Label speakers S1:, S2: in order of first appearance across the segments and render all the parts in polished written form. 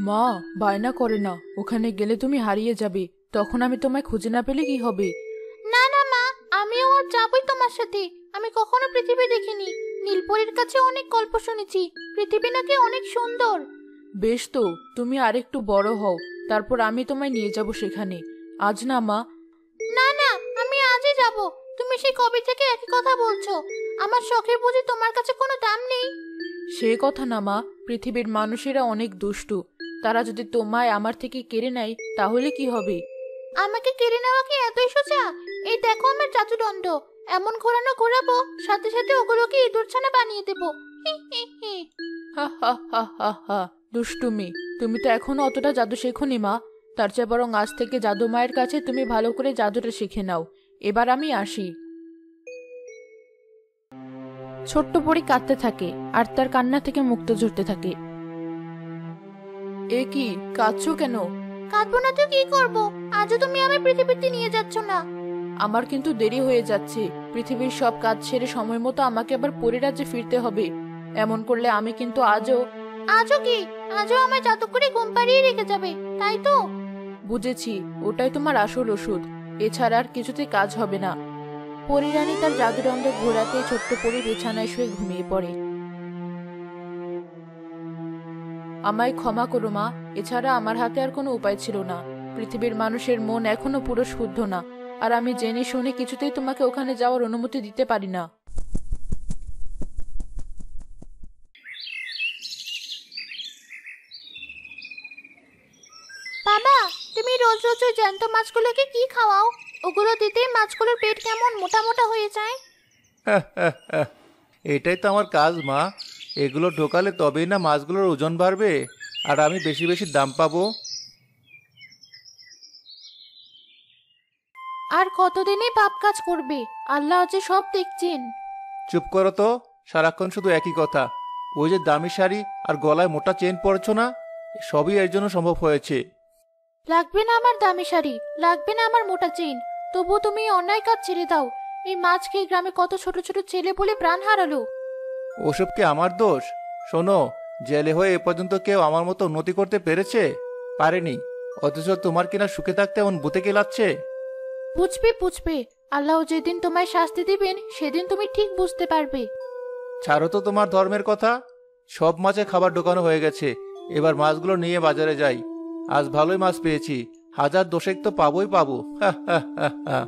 S1: মা, বায়না করে না, ওখানে গেলে তুমি হারিয়ে যাবে। তখন আমি তোমায় খুঁজে না পেলে কি হবে?
S2: না না মা, আমিও আর যাবই তোমার সাথে। আমি কখনো পৃথিবী দেখিনি। নীলপরীর কাছে অনেক গল্প শুনেছি, পৃথিবী নাকি অনেক সুন্দর।
S1: বেশ তো, তুমি আরেকটু বড় হও, তারপর আমি তোমায় নিয়ে যাব সেখানে। আজ না মা।
S2: না না, আমি আজই যাব। তুমি সেই কবে থেকে একই কথা বলছো। আমার শখের বুঝি তোমার কাছে কোনো দাম নেই?
S1: সে কথা না মা, পৃথিবীর মানুষেরা অনেক দুষ্টু। তারা যদি তোমায় আমার থেকে কেড়ে নেয় তাহলে কি হবে?
S2: আমাকে কেড়ে নেওয়া কি এতই সোজা? এই দেখো আমার জাদুদণ্ড। এমন ঘোরানো ঘোরাবো, সাথে সাথে ওগুলোকে ইঁদুরছানা বানিয়ে দেবো। হি হি হি।
S1: হা হা হা হা হা। দুষ্টুমি, তুমি তো এখনো অতটা জাদু শেখোনি মা। তার চেয়ে বরং আজ থেকে জাদু মায়ের কাছে তুমি ভালো করে জাদুটা শিখে নাও। এবার আমি আসি। ছোট্ট পরী কাঁদতে থাকে আর তার কান্না থেকে মুক্ত ঝরতে থাকে। এ কি, কাঁদছো কেন?
S2: কাঁদবো না তো কি করবো? আজও তুমি আমার পৃথিবীতে নিয়ে যাচ্ছ না।
S1: আমার কিন্তু দেরি হয়ে যাচ্ছে। পৃথিবীর সব কাজ ছেড়ে সময় মতো আমাকে আবার পরিরাজ্যে ফিরতে হবে। এমন করলে আমি কিন্তু আজও।
S2: আজও কি? আজও আমায় জাদু করে ঘুম পাড়িয়ে রেখে যাবে, তাই তো?
S1: বুঝেছি, ওটাই তোমার আসল ওষুধ। এছাড়া আর কিছুতে কাজ হবে না। পরিরানী তার জাদুদণ্ড ঘোরাতে ছোট্ট পরী বিছানায় শুয়ে ঘুমিয়ে পড়ে। আমায় ক্ষমা করো মা, এছাড়া আমার হাতে আর কোনো উপায় ছিল না। পৃথিবীর মানুষের মন এখনো পুরো শুদ্ধ না, আর আমি জেনে শুনে কিছুতেই তোমাকে ওখানে যাওয়ার অনুমতি দিতে পারি না।
S2: বাবা, তুমি রোজ রোজ ওই জ্যান্ত মাছগুলোকে কি খাওয়াও? ওগুলো দিতেই মাছগুলোর পেট কেমন মোটা মোটা হয়ে যায়।
S3: এটাই তো আমার কাজ মা। এগুলো ঢোকালে তবেই না মাছগুলোর ওজন বাড়বে, আর আমি বেশি বেশি দাম পাবো।
S2: আর কতদিনই পাপ কাজ করবে? আল্লাহ যে সব দেখছেন।
S3: চুপ করো তো, সারাক্ষণ শুধু একই কথা। ওই যে দামি শাড়ি আর গলায় মোটা চেন পরেছো না, সবই এর জন্য সম্ভব হয়েছে।
S2: লাগবে না আমার দামি শাড়ি, লাগবে না আমার মোটা চেন। তবুও তুমি এই অন্যায় কাজ ছেড়ে দাও। এই মাছ খেয়ে গ্রামে কত ছোট ছোট ছেলে বলে প্রাণ হারালো।
S3: ওসব কি আমার দোষ? শোনো, জেলে হয়ে এ পর্যন্ত কেউ আমার মতো উন্নতি করতে পেরেছে? পারেনি। অথচ তোমার কিনা সুখে থাকতে এমন ভূতে কেলাচ্ছে।
S2: বুঝবে বুঝবে, আল্লাহ যেদিন তোমায় শাস্তি দিবেন সেদিন তুমি ঠিক বুঝতে পারবে।
S3: ছাড়ো তো তোমার ধর্মের কথা। সব মাছে খাবার ঢোকানো হয়ে গেছে, এবার মাছগুলো নিয়ে বাজারে যাই। আজ ভালোই মাছ পেয়েছি, হাজার দশেক তো পাবোই পাবো। হা হা হা হা।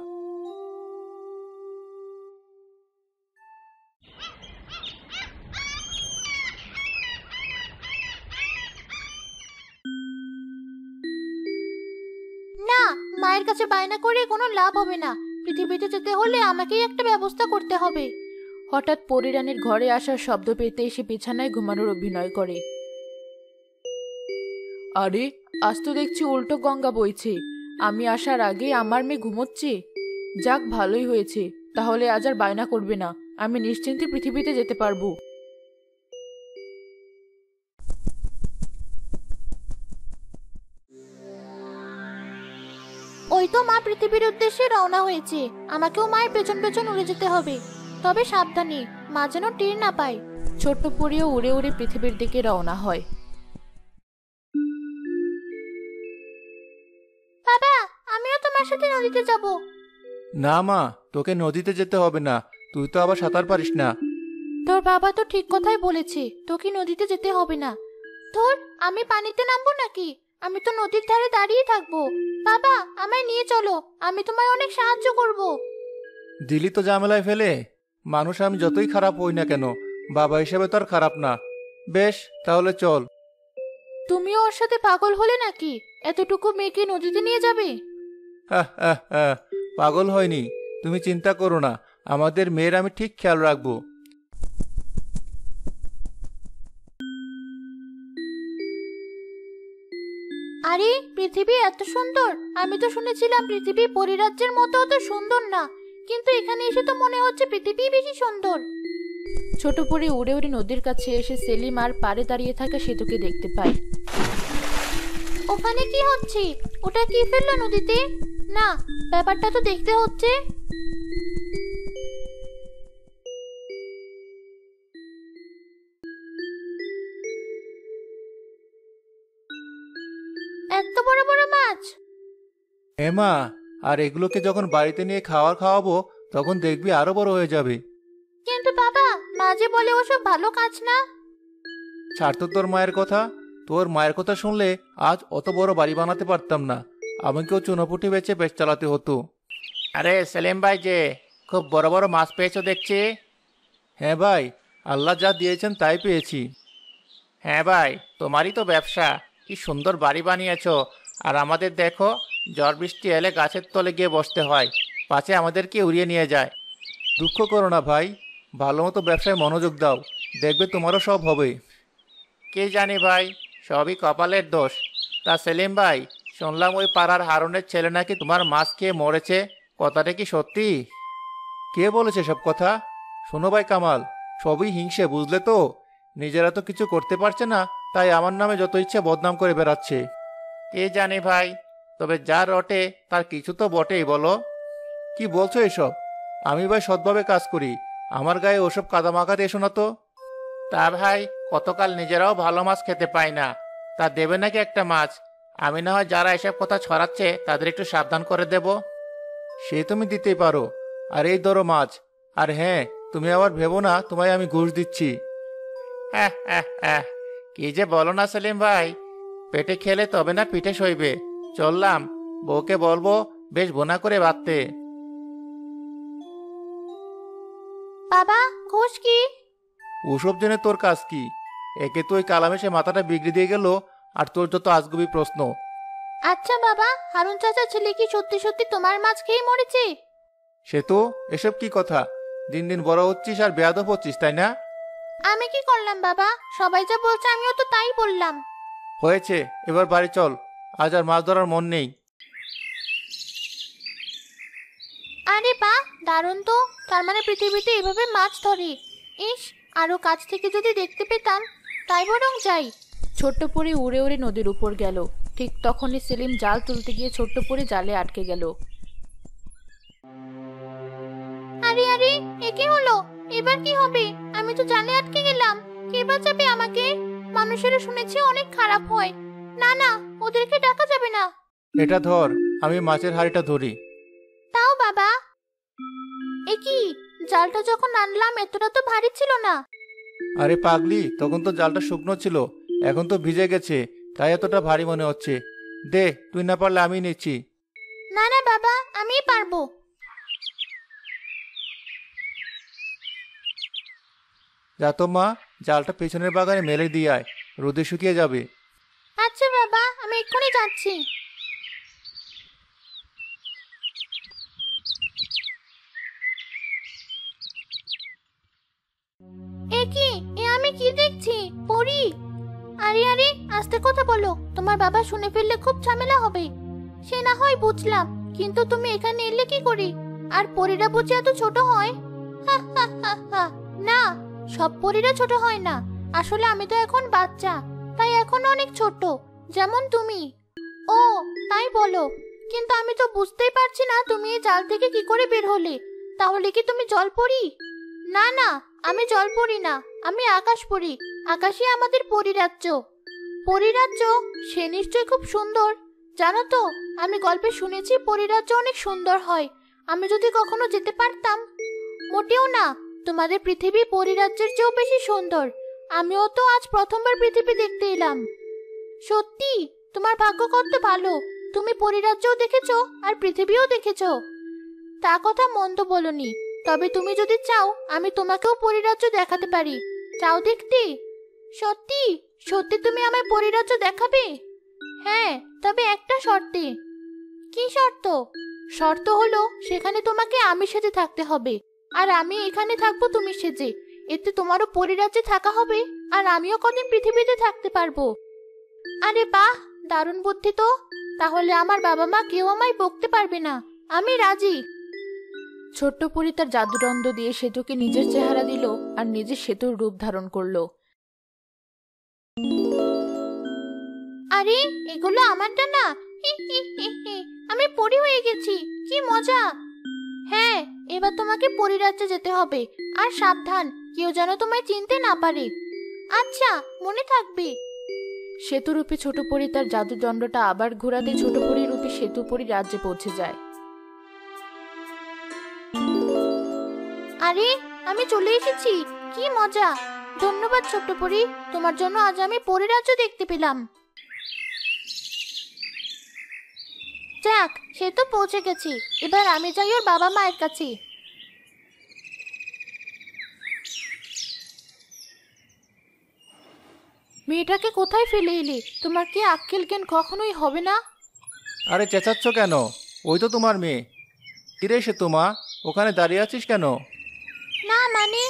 S2: না, মায়ের কাছে বায়না করে কোনো লাভ হবে না। পৃথিবীতে যেতে হলে আমাকেই একটা ব্যবস্থা করতে হবে।
S1: হঠাৎ পরিরানীর ঘরে আসার শব্দ পেতে সে বিছানায় ঘুমানোর অভিনয় করে। আরে, আজ তো দেখছি উল্টো গঙ্গা বইছে। আমি আসার আগে আমার মেয়ে ঘুমোচ্ছে। যাক, ভালোই হয়েছে। তাহলে আজ আর বায়না করবে না, আমি নিশ্চিন্তে পৃথিবীতে যেতে পারবো।
S2: ওই তো মা পৃথিবীর উদ্দেশ্যে রওনা হয়েছে। আমাকেও মায়ের পেছন পেছন উড়ে যেতে হবে। তবে সাবধানে, মা যেন টের না পায়।
S1: ছোট্ট পরীও উড়ে উড়ে পৃথিবীর দিকে রওনা হয়।
S2: বাবা, আমিও তোমার সাথে নদীতে যাব।
S3: না মা, তোকে নদীতে যেতে হবে না। তুই তো আবার সাঁতার পারিস না।
S2: তোর বাবা তো ঠিক কথাই বলেছে, তোকে নদীতে যেতে হবে না। ধর, আমি পানিতে নামবো নাকি? আমি তো নদীর ধারে দাঁড়িয়ে থাকবো। বাবা, আমায় নিয়ে চলো, আমি তোমায় অনেক সাহায্য করব।
S3: দিলি তো ঝামেলায় ফেলে। মানুষ আমি যতই খারাপ হই না কেন, বাবা হিসেবে তো আর খারাপ না। বেশ, তাহলে চল।
S2: তুমিও ওর সাথে পাগল হলে নাকি? এতটুকু মেয়েকে নদীতে নিয়ে যাবে?
S3: হা হা হা। পাগল হয়নি, তুমি চিন্তা করো না। আমাদের মেয়ের আমি ঠিক খেয়াল রাখবো।
S2: আরে, পৃথিবী এত সুন্দর! আমি তো শুনেছিলাম পৃথিবী পরিরাজ্যের মতো অত সুন্দর না, কিন্তু এখানে এসে তো মনে হচ্ছে পৃথিবী বেশি সুন্দর।
S1: ছোট পরী উড়ে উড়ে নদীর কাছে এসে সেলিম আর পাড়ে দাঁড়িয়ে থাকা সেতুকে দেখতে পায়।
S2: ওখানে কি হচ্ছে? ওটা কি ফেললো নদীতে? না, ব্যাপারটা তো দেখতে হচ্ছে।
S3: হ্যাঁ মা, আর এগুলোকে যখন বাড়িতে নিয়ে খাওয়াবো তখন দেখবি আরো বড় হয়ে যাবে।
S2: কিন্তু বাবা, মা যে বলে ওসব ভালো কাজ না।
S3: ছাড় তো তোর মায়ের কথা। তোর মায়ের কথা শুনলে আজ অত বড় বাড়ি বানাতে পারতাম না, আমাকেও চুনোপুটি বেচে পেট চালাতে হতো। আরে সেলিম ভাই, যে খুব বড় বড় মাছ পেয়েছো দেখছি। হ্যাঁ ভাই, আল্লাহ যা দিয়েছেন তাই পেয়েছি। হ্যাঁ ভাই, তোমারই তো ব্যবসা। কি সুন্দর বাড়ি বানিয়েছো। আর আমাদের দেখো, ঝড় বৃষ্টি এলে গাছের তলে গিয়ে বসতে হয়, পাছে আমাদেরকে উড়িয়ে নিয়ে যায়। দুঃখ করো না ভাই, ভালো মতো ব্যবসায় মনোযোগ দাও, দেখবে তোমারও সব হবে। কে জানি ভাই, সবই কপালের দোষ। তা সেলিম ভাই, শুনলাম ওই পাড়ার হারুনের ছেলে নাকি তোমার মাছ খেয়ে মরেছে, কথাটা কি সত্যি? কে বলেছে সব কথা? শোনো ভাই কামাল, সবই হিংসে, বুঝলে তো। নিজেরা তো কিছু করতে পারছে না, তাই আমার নামে যত ইচ্ছে বদনাম করে বেড়াচ্ছে। কে জানি ভাই, তবে যা রটে তার কিছু তো বটেই, বলো। কি বলছো এসব? আমি ভাই সৎভাবে কাজ করি, আমার গায়ে ওসব কাদা মাখাতে এসো না তো। তা ভাই, কতকাল নিজেরাও ভালো মাছ খেতে পাই না, তা দেবে নাকি একটা মাছ? আমি না হয় যারা এসব কথা ছড়াচ্ছে তাদের একটু সাবধান করে দেব। সে তুমি দিতেই পারো, আর এই ধরো মাছ। আর হ্যাঁ, তুমি আবার ভেবো না তোমায় আমি ঘুষ দিচ্ছি। হ্যাঁ হ্যাঁ হ্যাঁ, কি যে বলো না সেলিম ভাই, পেটে খেলে তবে না পিঠে সইবে। চললাম, বউকে বলবো বেশ ভুনা করে বাঁধতে।
S2: বাবা, ঘুষ কি?
S3: ওসব জেনে তোর কাজ কি? একে তো ওই কালামেশে মাথাটা বিগড়ে দিয়ে গেল, আর তোর যত আজগুবি প্রশ্ন।
S2: আচ্ছা বাবা, হারুন চাচার ছেলে কি সত্যি সত্যি তোমার মাছ খেয়ে মরেছে?
S3: সে তো, এসব কি কথা? দিন দিন বড় হচ্ছিস আর বেয়াদব হচ্ছিস, তাই না?
S2: আমি কি করলাম বাবা? সবাই যা বলছে আমিও তো তাই বললাম।
S3: হয়েছে, এবার বাড়ি চল, আজ আর মাছ ধরার মন নেই।
S2: আরে বাহ, দারুণ তো। তার মানে পৃথিবীতে এভাবে মাছ ধরে। ইস, আরো কাছ থেকে যদি দেখতে পেতাম, তাই বরং যাই।
S1: ছোট্ট পরি উড়ে উড়ে নদীর উপর গেল। ঠিক তখনই সেলিম জাল তুলতে গিয়ে ছোট্ট পরি জালে আটকে গেল।
S2: আরে আরে, এ কি হলো? এবার কি হবে? আমি তো জালে আটকে গেলাম। কে বাঁচাবে আমাকে? মানুষেরা শুনেছি অনেক খারাপ হয়। না না, ওদেরকে ডাকা যাবে না।
S3: এটা ধর, আমি মাছের হাড়িটা ধরি।
S2: তাও বাবা। এ কি, জালটা যখন আনলাম এতটা তো ভারী ছিল না।
S3: আরে পাগলি, তখন তো জালটা শুকনো ছিল, এখন তো ভিজে গেছে, তাই এতটা ভারী মনে হচ্ছে। দে, তুই না পারলে আমি নিচ্ছি।
S2: না না বাবা, আমিই পারবো।
S3: যা তো মা, জালটা পেছনের বাগানে মেলে দিয়ে আয়, রোদে শুকিয়ে যাবে।
S2: আচ্ছা বাবা, আমি এক্ষুনি যাচ্ছি। এ কি, এ আমি কি দেখছি? পরি! আরে আরে, আস্তে কথা বলো, তোমার বাবা শুনে ফেললে খুব ঝামেলা হবে। সে না হয় বুঝলাম, কিন্তু তুমি এখানে এলে কি করে? আর পরীরা বুঝি এত ছোট হয়? হা হা হা হা। না, সব পরীরা ছোট হয় না। আসলে আমি তো এখন বাচ্চা, তাই এখন অনেক ছোট, যেমন তুমি। ও, তাই বলো। কিন্তু আমি তো বুঝতেই পারছি না তুমি এই জাল থেকে কি করে বের হলে। তাহলে কি তুমি জলপরী? না না, আমি জলপরী না, আমি আকাশপরী। আকাশে আমাদের পরীরাজ্য। পরীরাজ্য? সে নিশ্চয়ই খুব সুন্দর। জানো তো, আমি গল্পে শুনেছি পরীরাজ্য অনেক সুন্দর হয়। আমি যদি কখনো যেতে পারতাম। মোটেও না, তোমাদের পৃথিবী পরীরাজ্যের চেয়েও বেশি সুন্দর। আমিও তো আজ প্রথমবার পৃথিবী দেখতে এলাম। সত্যি, তোমার ভাগ্য কত ভালো। তুমি পরীরাজ্যও দেখেছো আর পৃথিবীও দেখেছো। তা কথা মন্দ বলনি। তবে তুমি যদি চাও, আমি তোমাকেও পরীরাজ্য দেখাতে পারি। চাও দেখতে? সত্যি? সত্যি তুমি আমায় পরীরাজ্য দেখাবে? হ্যাঁ, তবে একটা শর্তে। কি শর্ত? শর্ত হলো সেখানে তোমাকে আমি সেজে থাকতে হবে, আর আমি এখানে থাকবো তুমি সেজে। এতে তোমারও পরীরাজ্যে থাকা হবে, আর আমিও কদিন পৃথিবীতে থাকতে পারবো। আরে বাহ, দারুণ বুদ্ধি তো। তাহলে আমার বাবা মা কেউ আমায় বকতে পারবে না। আমি রাজি।
S1: ছোট্ট পরি তার জাদুদণ্ড দিয়ে সেতুকে নিজের চেহারা দিল আর নিজের সেতুর রূপ ধারণ করলো।
S2: আরে, এগুলো আমারটা না। হি হি হি হি, আমি পরি হয়ে গেছি। কি মজা! হ্যাঁ, এবার তোমাকে পরীরাজ্যে যেতে হবে। আর সাবধান, কেউ যেন তোমায় চিনতে না পারে। আচ্ছা, মনে থাকবে।
S1: সেতুরূপী ছোট পরী তার জাদুদণ্ডটা আবার ঘোরাতে ছোট পরী রূপী সেতুপরী রাজ্যে পৌঁছে যায়।
S2: আরে, আমি চলে এসেছি, কি মজা! ধন্যবাদ ছোট্ট পরী, তোমার জন্য আজ আমি পরী রাজ্য দেখতে পেলাম। যাক, সে তো পৌঁছে গেছি। এবার আমি যাই ওর বাবা মায়ের কাছে।
S1: মেয়েটাকে কোথায় ফেলে এলে? তোমার কি আক্কেল জ্ঞান কখনোই হবে না?
S3: আরে চেঁচাচ্ছ কেন? ওই তো তোমার মেয়ে। কিরে সেতু মা, ওখানে দাঁড়িয়ে আছিস কেন?
S2: না মানে,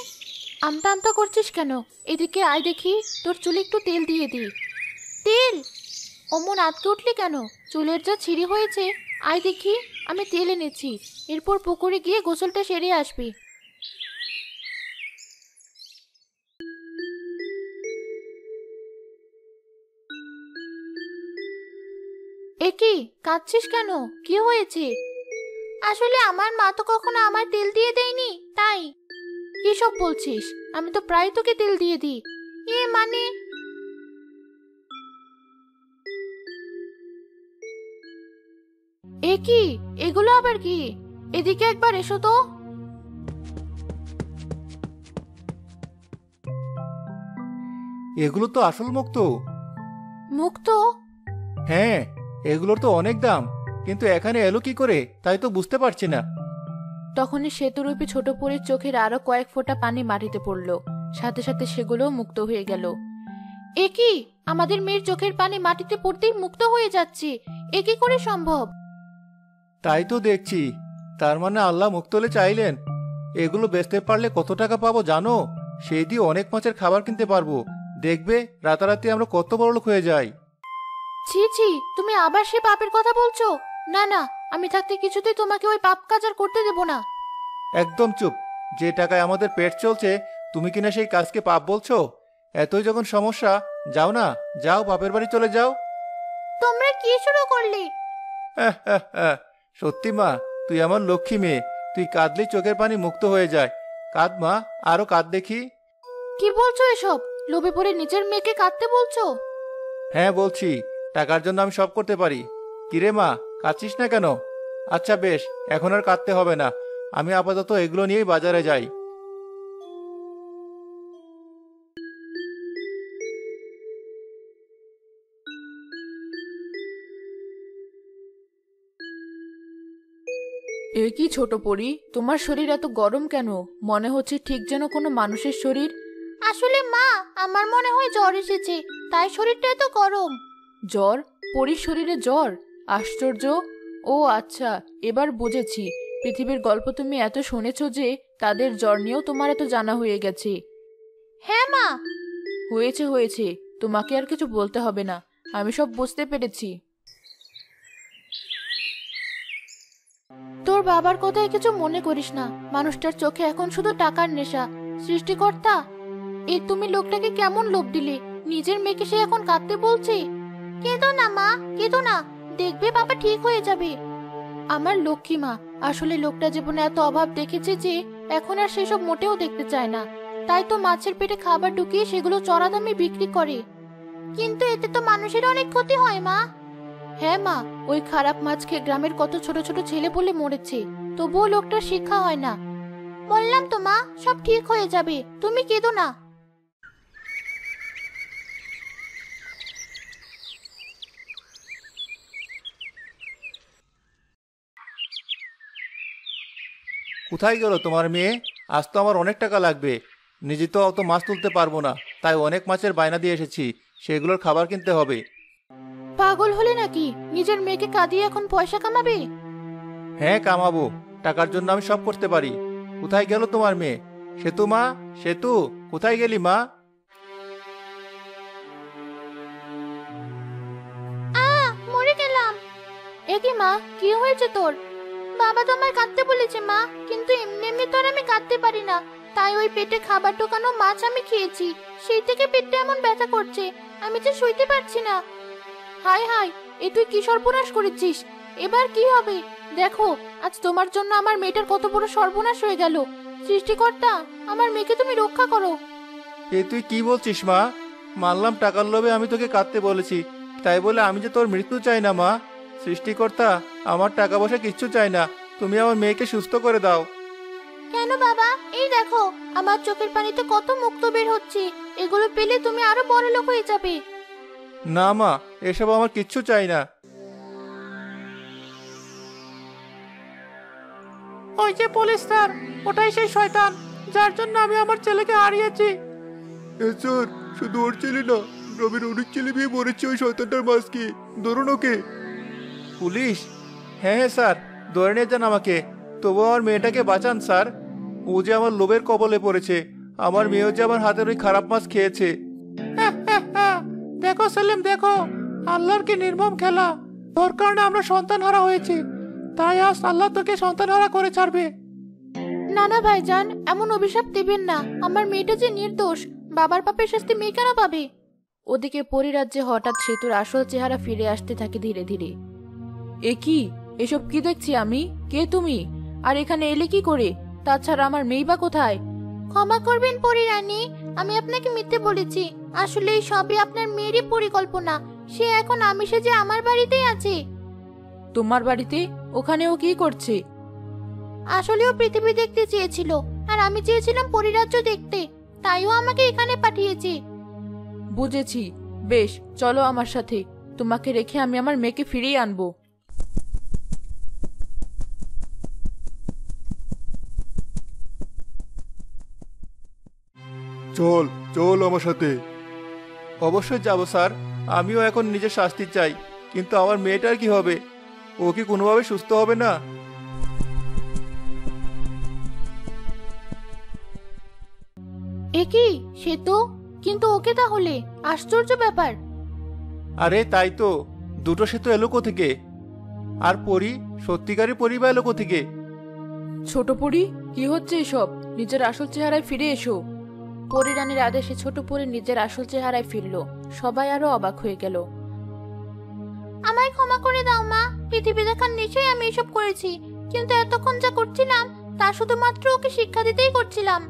S1: আমতা আমতা করছিস কেন? এদিকে আয় দেখি, তোর চুলে একটু তেল দিয়ে দি।
S2: তেল?
S1: অমন আটকে উঠলি কেন? চুলের যা ছিঁড়ি হয়েছে। আয় দেখি, আমি তেল এনেছি। এরপর পুকুরে গিয়ে গোসলটা সেরে আসবি। এ কি, কাঁদছিস কেন? কি হয়েছে?
S2: আসলে আমার মা তো কখনো আমার তেল দিয়ে দেয়নি, তাই।
S1: কি সব বলছিস? আমি তো প্রায় তোকে তেল দিয়ে দিই।
S2: মানে,
S1: এ কি, এগুলো আবার কি? এদিকে একবার এসো তো।
S3: এগুলো তো আসল মুক্ত।
S1: মুক্ত?
S3: হ্যাঁ, এগুলোর তো অনেক দাম, কিন্তু এখানে এলো কি করে তাই তো বুঝতে পারছি না।
S1: তখনই সেতুরূপী ছোট পরীর চোখের আরো কয়েক ফোঁটা পানি মাটিতে পড়ল। সাথে সাথে সেগুলোও মুক্ত হয়ে গেল।
S2: এ কি, আমাদের মেয়ের চোখের পানি মাটিতে পড়তেই মুক্ত হয়ে যাচ্ছে, এ কি করে সম্ভব?
S3: তাই তো দেখছি। তার মানে আল্লাহ মুক্ত হলে চাইলেন। এগুলো বেচতে পারলে কত টাকা পাবো জানো? সেই দিয়ে অনেক মাছের খাবার কিনতে পারবো। দেখবে রাতারাতি আমরা কত বড়লোক হয়ে যাই।
S2: ছি ছি, তুমি আবার সে পাপের কথা বলছো? না না, আমি থাকতে কিছুতেই তোমাকে ওই পাপ কাজ আর করতে দেব না।
S3: একদম চুপ। যে টাকায় আমাদের পেট চলছে, তুমি কিনা সেই কাজকে পাপ বলছো? এতই যখন সমস্যা, যাও না, যাও বাপের বাড়ি চলে যাও।
S2: তোমরা কি শুরু করলে?
S3: সত্যি মা, তুই আমার লক্ষ্মী মেয়ে। তুই কাঁদলেই চোখের পানি মুক্ত হয়ে যায়। কাঁদ মা, আরো কাঁদ দেখি।
S2: কি বলছো এসব? লোভে পড়ে নিজের মেয়েকে কাঁদতে বলছো?
S3: হ্যাঁ বলছি, টাকার জন্য আমি সব করতে পারি। কিরে মা, কাঁদছিস না কেন? আচ্ছা বেশ, এখন আর কাঁদতে হবে না। আমি আপাতত এগুলো নিয়েই বাজারে যাই।
S1: এ কি ছোট পরী, তোমার শরীর এত গরম কেন? মনে হচ্ছে ঠিক যেন কোনো মানুষের শরীর।
S2: আসলে মা, আমার মনে হয় জ্বর এসেছে, তাই শরীরটা এত গরম।
S1: জ্বর? পরীর শরীরে জ্বর? আশ্চর্য। ও আচ্ছা, এবার বুঝেছি। পৃথিবীর গল্প তুমি এত শুনেছো যে তাদের জ্বর নিয়েও তোমার এত জানা হয়ে গেছে।
S2: হ্যাঁ মা।
S1: হয়েছে হয়েছে, তোমাকে আর কিছু বলতে হবে না। আমি সব বুঝতে পেরেছি।
S2: তোর বাবার কথায় কিছু মনে করিস না। মানুষটার চোখে এখন শুধু টাকার নেশা। সৃষ্টিকর্তা, এই তুমি লোকটাকে কেমন লোভ দিলে? নিজের মেয়েকে সে এখন কাঁদতে বলছে। কেঁদো না মা, কেঁদো না, দেখবে বাবা ঠিক হয়ে যাবে।
S1: আমার লক্ষ্মী মা, আসলে লোকটা জীবনে এত অভাব দেখেছে যে এখন আর সেসব মোটেও দেখতে চায় না। তাই তো মাছের পেটে খাবার ঢুকিয়ে সেগুলো চড়া দামে বিক্রি করে।
S2: কিন্তু এতে তো মানুষের অনেক ক্ষতি হয় মা।
S1: হ্যাঁ মা, ওই খারাপ মাছ খেয়ে গ্রামের কত ছোট ছোট ছেলে বলে মরেছে, তবুও লোকটার শিক্ষা হয় না।
S2: বললাম তো মা, সব ঠিক হয়ে যাবে, তুমি কেঁদো না।
S3: কোথায় গেল তোমার মেয়ে? আজ তো আমার অনেক টাকা লাগবে। নিজে তো অত মাছ তুলতে পারবো না, তাই অনেক মাছের বায়না দিয়ে এসেছি। সেগুলোর খাবার কিনতে হবে।
S1: পাগল হলে নাকি? নিজের মেয়েকে কাঁদিয়ে এখন পয়সা কামাবে?
S3: হ্যাঁ কামাবো, টাকার জন্য আমি সব করতে পারি। কোথায় গেল তোমার মেয়ে? সেতু মা, সেতু, কোথায় গেলি মা?
S2: মরে গেলাম।
S1: এ কি মা, কি হয়েছে তোর?
S2: বাবা তোমায় কাঁদতে বলেছে মা, কিন্তু এমনি এমনি তো আর আমি কাঁদতে পারি না। তাই ওই পেটে খাবার ঢোকানো মাছ আমি খেয়েছি, সেই থেকে পেটটা এমন ব্যথা করছে, আমি যে শুইতে পারছি না।
S1: হায় হায়, এ তুই কি সর্বনাশ করেছিস? এবার কি হবে? দেখো, আজ তোমার জন্য আমার মেয়েটার কত বড় সর্বনাশ হয়ে গেল। সৃষ্টিকর্তা, আমার মেয়েকে তুমি রক্ষা করো।
S3: এ তুই কি বলছিস মা? মানলাম টাকার লোভে আমি তোকে কাঁদতে বলেছি, তাই বলে আমি যে তোর মৃত্যু চাই না মা। সৃষ্টিকর্তা, আমার টাকা পয়সা কিচ্ছু চাই না, তুমি আমার মেয়েকে সুস্থ করে দাও।
S2: কেন বাবা, এই দেখো আমার চোখের পানিতে কত মুক্ত বের হচ্ছে, এগুলো পেলে তুমি আরো বড় লোক হয়ে যাবে।
S3: না মা, এসব আমার কিচ্ছু চাই না। ওই যে পুলিশ স্যার, ওটাই সেই শয়তান যার জন্য আমি আমার ছেলেকে হারিয়েছি। স্যার, শুধু ওর ছেলে না, গ্রামের অনেক ছেলে মেয়ে মরেছে ওই শয়তানটার মাঝকে। ধরুন ওকে। পুলিশ? হ্যাঁ হ্যাঁ স্যার, ধরে নিয়ে যান আমাকে। তবু আমার মেয়েটাকে বাঁচান স্যার। ও যে আমার লোভের কবলে পড়েছে, আমার মেয়েও যে আমার হাতের ওই খারাপ মাছ খেয়েছে। দেখো সেলিম, দেখো আল্লাহর কি নির্মম খেলা। তোর কারণে আমরা সন্তান হারা হয়েছি, তাই আজ আল্লাহ তোকে সন্তান হারা করে ছাড়বে।
S2: না না ভাইজান, এমন অভিশাপ দেবেন না। আমার মেয়েটা যে নির্দোষ, বাবার পাপের শাস্তি মেয়ে কেন পাবে?
S1: ওদিকে পরিরাজ্যে হঠাৎ সেতুর আসল চেহারা ফিরে আসতে থাকে ধীরে ধীরে। এ কি, এসব কি দেখছি আমি? কে তুমি? আর এখানে এলে কি করে? তাছাড়া আমার মেয়ে বা কোথায়?
S2: ক্ষমা করবেন পরি রানী, আমি আপনাকে মিথ্যে বলেছি। আসলে এই সবই আপনার মেয়েরই পরিকল্পনা। সে এখন আমি সেজে আমার বাড়িতেই আছে।
S1: তোমার বাড়িতে? ওখানে ও কি করছে?
S2: আসলে ও পৃথিবী দেখতে চেয়েছিল, আর আমি চেয়েছিলাম পরিরাজ্য দেখতে, তাইও আমাকে এখানে পাঠিয়েছে।
S1: বুঝেছি, বেশ, চলো আমার সাথে। তোমাকে রেখে আমি আমার মেয়েকে ফিরিয়ে আনবো।
S3: চল চল আমার সাথে। অবশ্যই যাব স্যার, আমিও এখন নিজের শাস্তি চাই। কিন্তু আমার মেয়েটার কি হবে? ও কি কোনোভাবে সুস্থ হবে না?
S2: এ কি, সে তো, কিন্তু ওকে তাহলে? আশ্চর্য ব্যাপার।
S3: আরে তাই তো, দুটো সে তো এলো কোথেকে? আর পরি, সত্যিকারই পরিবার এলো কোথেকে?
S1: ছোট পরি, কি হচ্ছে এসব? নিজের আসল চেহারায় ফিরে এসো। পরিরানীর আদেশে ছোট পরি নিজের আসল চেহারায় ফিরল। সবাই আরো অবাক হয়ে গেল।
S2: আমায় ক্ষমা করে দাও মা, পৃথিবী দেখার নেশায় আমি এসব করেছি। কিন্তু এতক্ষণ যা করছিলাম তা শুধুমাত্র ওকে শিক্ষা দিতেই করছিলাম।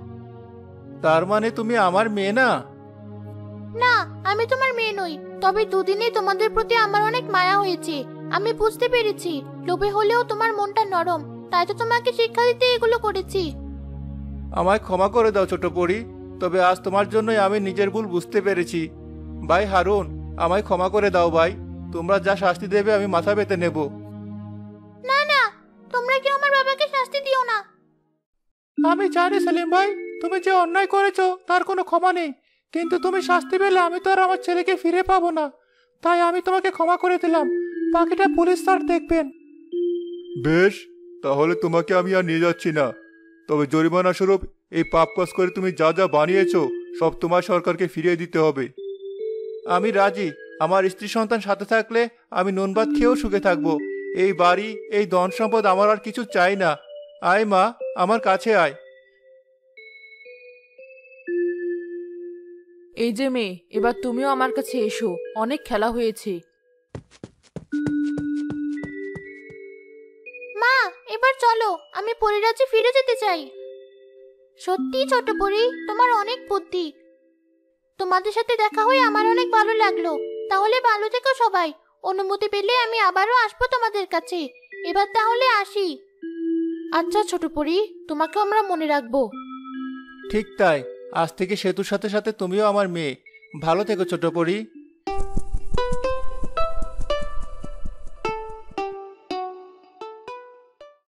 S3: তার মানে তুমি আমার মেয়ে না?
S2: না, আমি তোমার মেয়ে নই, তবে দুদিনেই তোমাদের প্রতি আমার অনেক মায়া হয়েছে। আমি বুঝতে পেরেছি লোভে হলেও তোমার মনটা নরম, তাই তো তোমাকে শিক্ষা দিতে এগুলো করেছি।
S3: আমায় ক্ষমা করে দাও ছোট পরি, তবে আজ তোমার জন্যই আমি নিজের ভুল বুঝতে পেরেছি। ভাই হারুন, আমায় ক্ষমা করে দাও ভাই। তোমরা যা শাস্তি দেবে আমি মাথা পেতে নেব।
S2: না না, তোমরা কি আমার বাবাকে শাস্তি দিও না।
S3: আমি জানি সেলিম ভাই, তুমি যে অন্যায় করেছো তার কোনো ক্ষমা নেই, কিন্তু তুমি শাস্তি পেলে আমি তো আর আমার ছেলেকে ফিরে পাবো না। তাই আমি তোমাকে ক্ষমা করে দিলাম, বাকিটা পুলিশ স্যার দেখবেন। বেশ, তাহলে তোমাকে আমি আর নিয়ে যাচ্ছি না। তবে জরিমানা স্বরূপ এই পাপ কাজ করে তুমি যা যা বানিয়েছো সব তোমার সরকারকে ফিরিয়ে দিতে হবে। আমি রাজি, আমার স্ত্রী সন্তান সাথে থাকলে আমি নুন ভাত খেয়েও সুখে থাকবো। এই বাড়ি, এই ধন সম্পদ আমার আর কিছু চাই না। আয় মা, আমার কাছে আয়।
S1: এই যে মেয়ে, এবার তুমিও আমার কাছে এসো, অনেক খেলা হয়েছে।
S2: মা, এবার চলো, আমি পরিরাজ্যে ফিরে যেতে চাই। সত্যি ছোট পরি, তোমার অনেক বুদ্ধি। তোমাদের সাথে দেখা হয়ে আমার অনেক ভালো লাগলো। তাহলে ভালো থেকো সবাই। অনুমতি পেলে আমি আবারও আসবো তোমাদের কাছে। এবার তাহলে আসি।
S1: আচ্ছা ছোট পরি, তোমাকে আমরা মনে রাখবো।
S3: ঠিক তাই, আজ থেকে সেতুর সাথে সাথে তুমিও আমার মেয়ে। ভালো থেকো ছোট পরি।